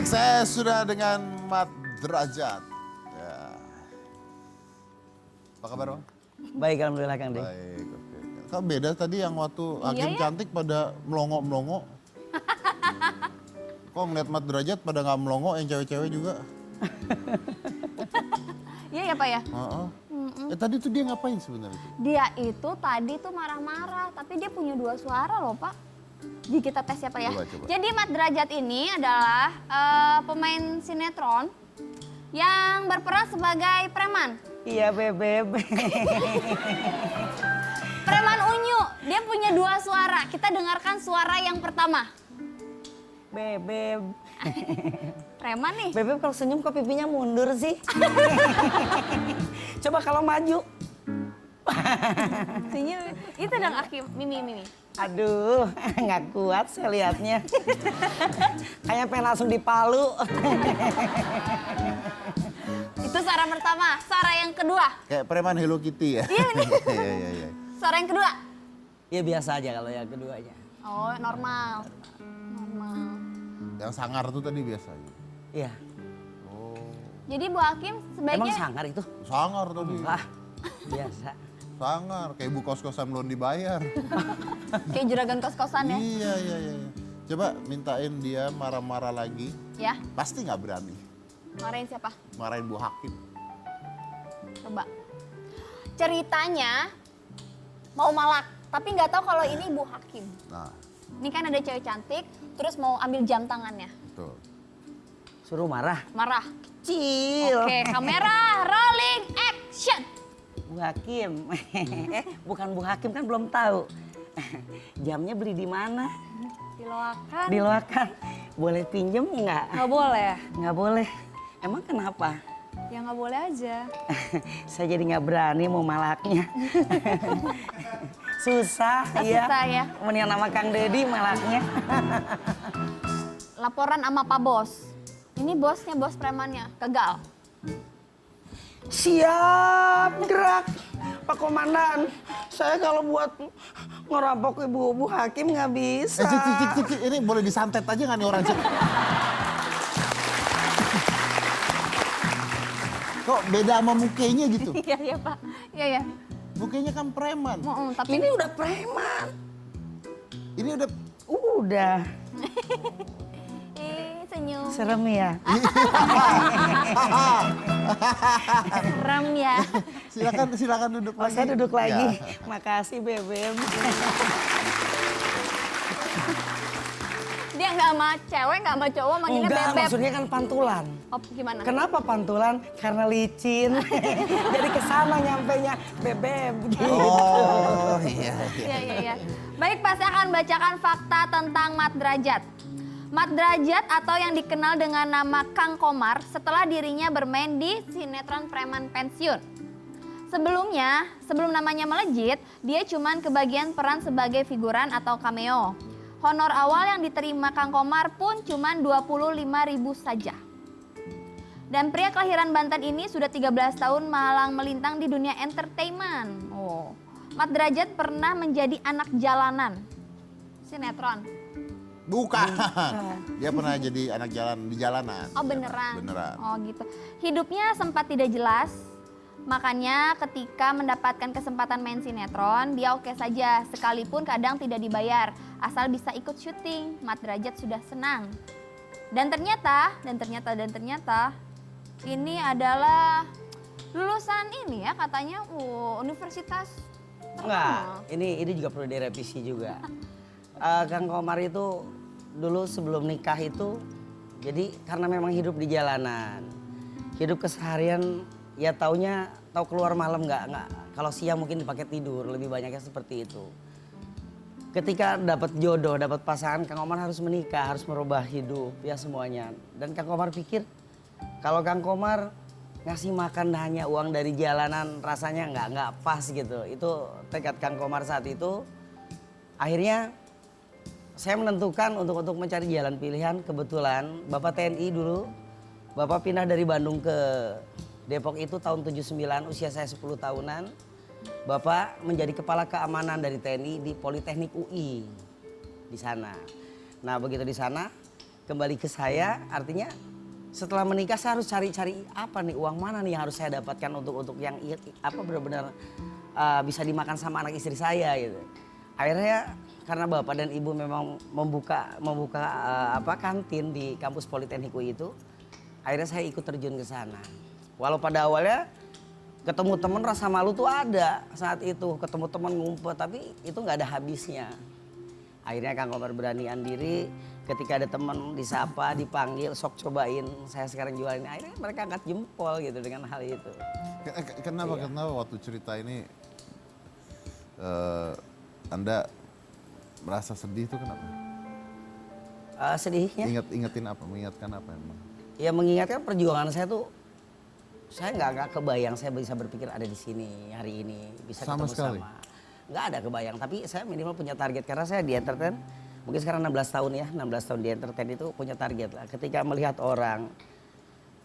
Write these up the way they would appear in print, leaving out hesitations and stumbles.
saya sudah dengan Mat Derajat. Ya. Apa kabar, Bang? Baik, alhamdulillah Kang Deng. Baik, oke. Kok beda tadi yang waktu hakim ya? cantik pada melongo-melongo. Kok ngeliat Mat Derajat pada nggak melongo, yang cewek-cewek juga. Iya ya Pak ya? Heeh. Tadi tuh dia ngapain sebenarnya? Dia itu tadi tuh marah-marah, tapi dia punya 2 suara loh Pak. Jadi kita tes ya Pak ya. Coba. Jadi Mat Derajat ini adalah pemain sinetron yang berperan sebagai preman. Iya Bebeb. Preman unyu, dia punya 2 suara. Kita dengarkan suara yang pertama. Bebeb. Preman nih. Bebeb kalau senyum kok pipinya mundur sih? Coba kalau maju. Senyum. Itu dong Aki, Mimi. Aduh, nggak kuat saya lihatnya. Kayak pengen langsung dipalu. Itu suara pertama. Suara yang kedua. Kayak preman Hello Kitty ya? Iya nih. Iya. Suara yang kedua. Ya biasa aja kalau yang keduanya. Oh normal. Normal. Yang sangar tuh tadi biasa aja. Iya. Oh, Jadi Bu Hakim sebaiknya... Emang sangar itu? sangar tadi. Ah, biasa. Sangar, kayak ibu kos-kosan belum dibayar. Kayak juragan kos-kosan ya. Iya. Coba mintain dia marah-marah lagi. Ya, Pasti nggak berani. marahin siapa? Marahin Bu Hakim. Coba. Ceritanya mau malak, tapi nggak tahu kalau ini Bu Hakim. Nah, Ini kan ada cewek cantik, terus mau ambil jam tangannya. tuh. Suruh marah. Marah. Cil. Oke, kamera rolling action. Bu Hakim. Bukan Bu Hakim kan belum tahu. Jamnya beli di mana? Diloakan. Di Loakan. Boleh pinjem nggak? Nggak boleh. Nggak boleh. Emang kenapa? Ya nggak boleh aja. Saya jadi nggak berani mau malaknya. Susah, Susah ya. Mendingan nama Kang Deddy malaknya. Laporan sama Pak Bos. Ini bosnya, bos premannya. Kegal. Siap, gerak. Pak Komandan, saya kalau buat ngerampok ibu Hakim nggak bisa. Cik, ini boleh disantet aja nggak nih orang, Cik? Kok beda sama mukanya gitu? Iya Pak. Iya. Mukanya kan preman. Tapi Ini udah preman. Ini udah Udah. senyum. Serem ya. Serem ya. silakan duduk Oh, lagi. saya duduk lagi. Ya. Makasih, Bebem. Dia nggak sama cewek, nggak sama cowok, manggilnya Enggak, bebek. maksudnya kan pantulan. Oh, gimana? Kenapa pantulan? Karena licin. Jadi kesana nyampenya Bebem gitu. Oh, iya. Iya. Baik, Pak, saya akan bacakan fakta tentang Mat Derajat. Mat Derajat atau yang dikenal dengan nama Kang Komar setelah dirinya bermain di sinetron preman pensiun. Sebelum namanya melejit, dia cuman kebagian peran sebagai figuran atau cameo. Honor awal yang diterima Kang Komar pun cuman 25.000 saja. Dan pria kelahiran Banten ini sudah 13 tahun malang melintang di dunia entertainment. Oh. Mat Derajat pernah menjadi anak jalanan. Sinetron. Bukan. Dia pernah jadi anak di jalanan. Oh beneran? Beneran. Oh gitu. Hidupnya sempat tidak jelas. Makanya ketika mendapatkan kesempatan main sinetron, dia oke saja. Sekalipun kadang tidak dibayar. Asal bisa ikut syuting, Mat Derajat sudah senang. Dan ternyata ini adalah lulusan ini ya katanya universitas. Enggak, ini juga perlu direvisi juga. Kang Komar itu dulu sebelum nikah itu, jadi karena memang hidup di jalanan, hidup keseharian ya tahu keluar malam nggak kalau siang mungkin dipakai tidur, lebih banyaknya seperti itu. Ketika dapat jodoh, dapat pasangan, Kang Komar harus menikah, harus merubah hidup ya semuanya. Dan Kang Komar pikir kalau Kang Komar ngasih makan hanya uang dari jalanan rasanya nggak pas gitu. Itu tekad Kang Komar saat itu. Akhirnya saya menentukan untuk mencari jalan pilihan. Kebetulan Bapak TNI dulu, Bapak pindah dari Bandung ke Depok itu tahun 79, usia saya 10 tahunan. Bapak menjadi kepala keamanan dari TNI di Politeknik UI di sana. Nah begitu di sana, kembali ke saya, artinya setelah menikah saya harus cari-cari apa nih, uang mana nih yang harus saya dapatkan untuk yang apa benar-benar bisa dimakan sama anak istri saya gitu. Akhirnya karena bapak dan ibu memang membuka apa kantin di kampus Politeknik UI itu, akhirnya saya ikut terjun ke sana. Walau pada awalnya ketemu teman rasa malu tuh ada saat itu, ketemu teman ngumpet, tapi itu nggak ada habisnya. Akhirnya Kang Komar beranikan diri, ketika ada teman disapa, dipanggil, sok cobain, saya sekarang jualin. Akhirnya mereka angkat jempol gitu dengan hal itu. Kenapa waktu cerita ini Anda merasa sedih itu kenapa? Sedihnya? Mengingatkan apa emang? Ya mengingatkan perjuangan saya tuh, saya nggak kebayang saya bisa berpikir ada di sini hari ini, bisa Sama ketemu sekali. sama. Nggak ada kebayang, tapi saya minimal punya target karena saya di entertain, mungkin sekarang 16 tahun ya, 16 tahun di entertain itu punya target lah. Ketika melihat orang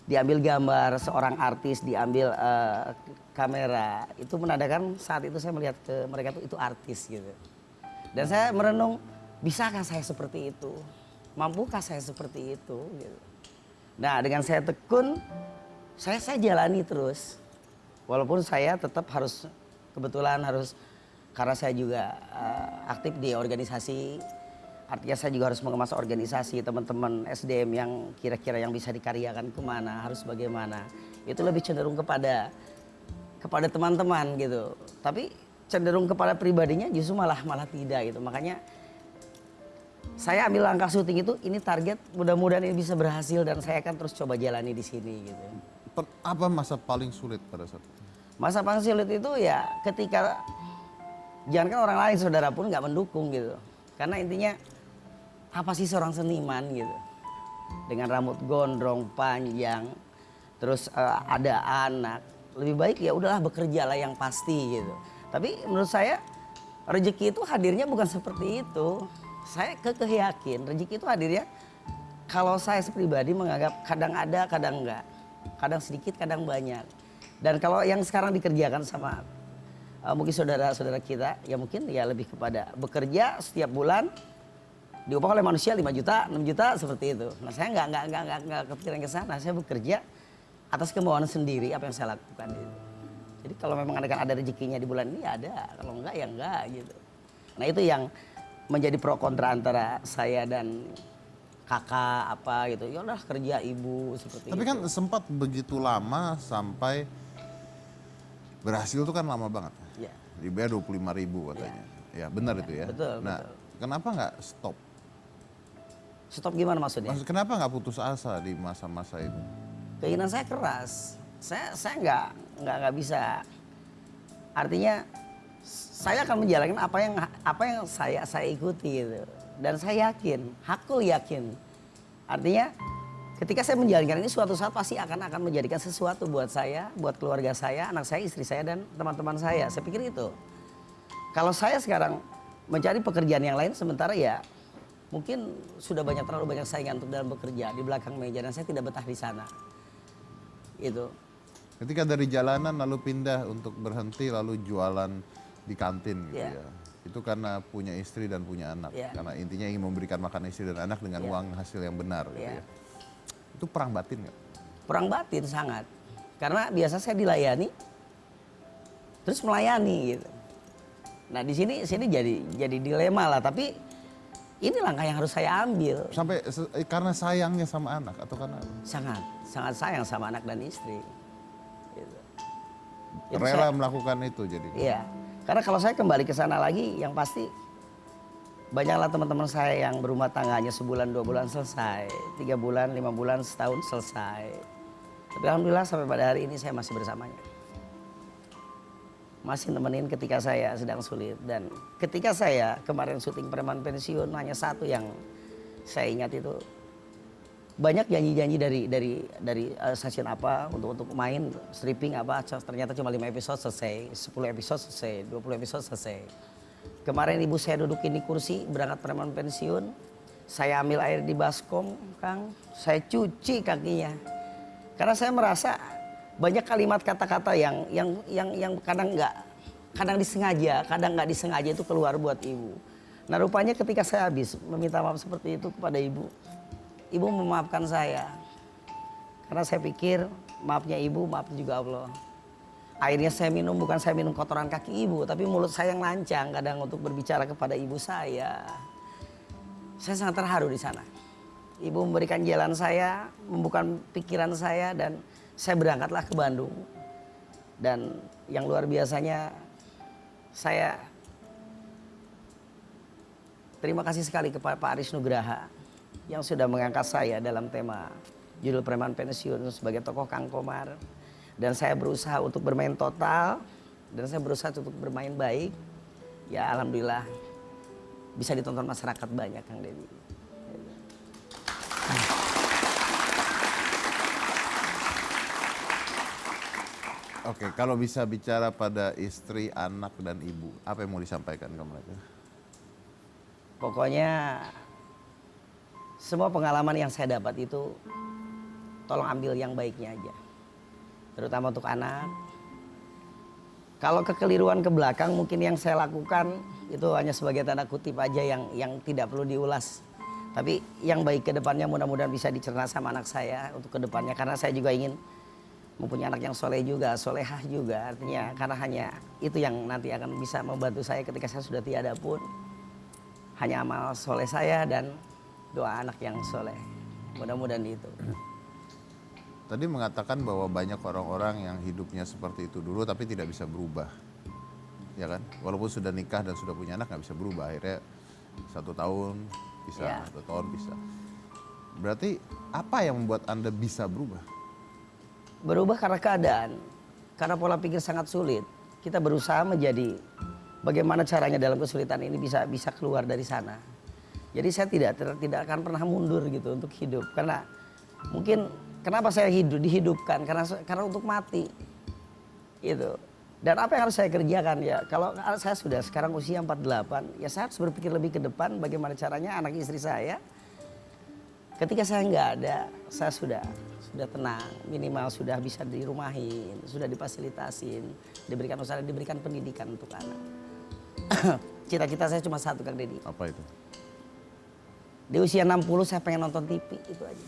diambil gambar seorang artis, diambil kamera, itu menandakan saat itu saya melihat ke mereka itu artis gitu. Dan saya merenung, bisakah saya seperti itu? Mampukah saya seperti itu? Gitu. Nah dengan saya tekun, saya jalani terus. Walaupun saya tetap harus, kebetulan harus, karena saya juga aktif di organisasi, artinya saya juga harus mengemas organisasi, teman-teman SDM yang kira-kira yang bisa dikaryakan kemana, harus bagaimana. Itu lebih cenderung kepada teman-teman gitu. Tapi cenderung kepada pribadinya justru malah tidak gitu. Makanya saya ambil langkah syuting itu, ini target, mudah-mudahan ini bisa berhasil dan saya akan terus coba jalani di sini gitu. Apa masa paling sulit pada saat itu? Masa paling sulit itu ya ketika jangankan orang lain, saudara pun nggak mendukung gitu. Karena intinya apa sih seorang seniman gitu. Dengan rambut gondrong panjang, terus ada anak. Lebih baik ya udahlah bekerjalah yang pasti gitu. Tapi menurut saya rezeki itu hadirnya bukan seperti itu. Saya yakin rezeki itu hadirnya kalau saya pribadi menganggap kadang ada, kadang enggak. Kadang sedikit, kadang banyak. Dan kalau yang sekarang dikerjakan sama mungkin saudara-saudara kita, ya mungkin ya lebih kepada bekerja setiap bulan diupah oleh manusia 5 juta, 6 juta seperti itu. Nah saya nggak kepikiran ke sana. Saya bekerja atas kemauan sendiri apa yang saya lakukan itu. Jadi kalau memang ada rezekinya di bulan ini ya ada, kalau enggak ya enggak gitu. Nah itu yang menjadi pro kontra antara saya dan kakak apa gitu. Ya udah kerja ibu seperti itu. Tapi kan sempat begitu lama sampai berhasil itu kan lama banget. Ya. Dibayar 25.000 katanya. Ya benar itu ya. Betul, Nah betul. kenapa nggak stop? Stop gimana maksudnya? Kenapa nggak putus asa di masa-masa itu? Keinginan saya keras. Saya nggak bisa. Artinya saya akan menjalankan apa yang saya ikuti gitu. Dan saya yakin, hakul yakin. Artinya ketika saya menjalankan ini suatu saat pasti akan menjadikan sesuatu buat saya, buat keluarga saya, anak saya, istri saya dan teman-teman saya. Saya pikir itu. Kalau saya sekarang mencari pekerjaan yang lain sementara ya mungkin sudah terlalu banyak saingan untuk dalam bekerja di belakang meja dan saya tidak betah di sana. Itu. Ketika dari jalanan lalu pindah untuk berhenti lalu jualan di kantin gitu Yeah. ya. Itu karena punya istri dan punya anak. Yeah. Karena intinya ingin memberikan makan istri dan anak dengan Yeah. uang hasil yang benar gitu Yeah. ya. Itu perang batin nggak? Perang batin sangat. Karena biasa saya dilayani terus melayani gitu. Nah di sini jadi dilema lah, tapi ini langkah yang harus saya ambil. Sampai karena sayangnya sama anak atau karena apa? Sangat sayang sama anak dan istri. Gitu. Itu Rela saya- melakukan itu jadi. Iya, karena kalau saya kembali ke sana lagi, yang pasti banyaklah teman-teman saya yang berumah tangga hanya sebulan, 2 bulan selesai, 3 bulan, 5 bulan, setahun selesai. Tapi alhamdulillah sampai pada hari ini saya masih bersamanya. Masih nemenin ketika saya sedang sulit. Dan ketika saya kemarin syuting Preman Pensiun, hanya satu yang saya ingat itu. Banyak janji-janji dari stasiun apa untuk main stripping apa, ternyata cuma 5 episode selesai, 10 episode selesai, 20 episode selesai. Kemarin ibu saya dudukin di kursi berangkat Preman Pensiun, saya ambil air di baskom, Kang, saya cuci kakinya. Karena saya merasa banyak kalimat kata-kata yang kadang disengaja, kadang nggak disengaja itu keluar buat ibu. Nah rupanya ketika saya habis meminta maaf seperti itu kepada ibu, ibu memaafkan saya. Karena saya pikir maafnya ibu, maafnya juga Allah. Akhirnya saya minum, bukan saya minum kotoran kaki ibu, tapi mulut saya yang lancang kadang untuk berbicara kepada ibu saya. Saya sangat terharu di sana. Ibu memberikan jalan saya, membuka pikiran saya, dan saya berangkatlah ke Bandung. Dan yang luar biasanya, saya terima kasih sekali kepada Pak Aris Nugraha yang sudah mengangkat saya dalam tema judul Preman Pensiun sebagai tokoh Kang Komar. Dan saya berusaha untuk bermain total, dan saya berusaha untuk bermain baik. Ya alhamdulillah bisa ditonton masyarakat banyak, Kang Deddy. Oke, kalau bisa bicara pada istri, anak, dan ibu, apa yang mau disampaikan ke mereka? Pokoknya semua pengalaman yang saya dapat itu tolong ambil yang baiknya aja. Terutama untuk anak. Kalau kekeliruan ke belakang mungkin yang saya lakukan itu hanya sebagai tanda kutip aja yang tidak perlu diulas. Tapi yang baik ke depannya mudah-mudahan bisa dicerna sama anak saya untuk ke depannya. Karena saya juga ingin mempunyai anak yang soleh juga, solehah juga. Artinya karena hanya itu yang nanti akan bisa membantu saya ketika saya sudah tiada pun. Hanya amal soleh saya dan doa anak yang soleh. Mudah-mudahan itu. Tadi mengatakan bahwa banyak orang-orang yang hidupnya seperti itu dulu tapi tidak bisa berubah. Ya kan? Walaupun sudah nikah dan sudah punya anak nggak bisa berubah. Akhirnya 1 tahun bisa, 2 tahun bisa. Berarti apa yang membuat Anda bisa berubah? Berubah karena keadaan. Karena pola pikir sangat sulit. Kita berusaha menjadi bagaimana caranya dalam kesulitan ini bisa keluar dari sana. Jadi saya tidak akan pernah mundur gitu untuk hidup. Karena mungkin kenapa saya dihidupkan? Karena untuk mati. Gitu. Dan apa yang harus saya kerjakan ya? Kalau saya sudah sekarang usia 48, ya saya harus berpikir lebih ke depan bagaimana caranya anak istri saya. Ketika saya nggak ada, saya sudah tenang, minimal sudah bisa dirumahin, sudah difasilitasin, diberikan usaha, diberikan pendidikan untuk anak. Cita-cita saya cuma satu, Kang Deddy. Apa itu? Di usia 60 saya pengen nonton TV, itu aja.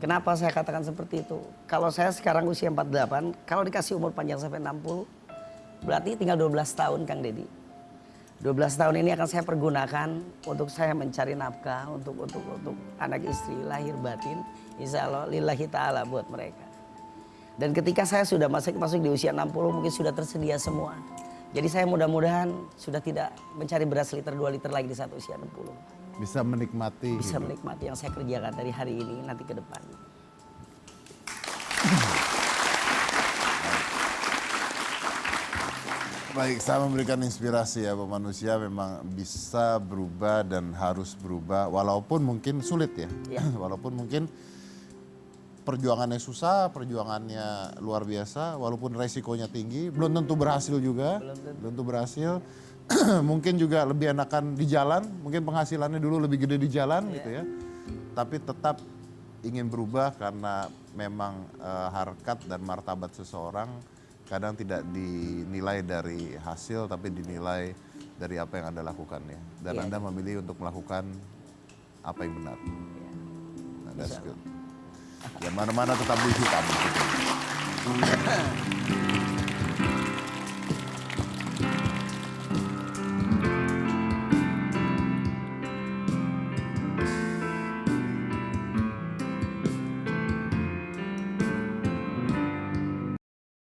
Kenapa saya katakan seperti itu? Kalau saya sekarang usia 48, kalau dikasih umur panjang sampai 60, berarti tinggal 12 tahun, Kang Deddy. 12 tahun ini akan saya pergunakan untuk saya mencari nafkah untuk anak istri, lahir batin, insya Allah lillahi ta'ala buat mereka. Dan ketika saya sudah masuk di usia 60 mungkin sudah tersedia semua. Jadi saya mudah-mudahan sudah tidak mencari beras liter 2 liter lagi di saat usia 60. Bisa menikmati. Bisa menikmati yang saya kerjakan dari hari ini nanti ke depan. Baik, saya memberikan inspirasi ya bahwa manusia memang bisa berubah dan harus berubah walaupun mungkin sulit ya. Walaupun mungkin perjuangannya susah, perjuangannya luar biasa, walaupun resikonya tinggi, belum tentu berhasil juga. Belum tentu berhasil. Mungkin juga lebih enakan di jalan, mungkin penghasilannya dulu lebih gede di jalan gitu ya. Tapi tetap ingin berubah karena memang harkat dan martabat seseorang kadang tidak dinilai dari hasil tapi dinilai dari apa yang Anda lakukan ya. Dan Anda memilih untuk melakukan apa yang benar. Nah, that's good. Ya mana-mana tetap di hitam.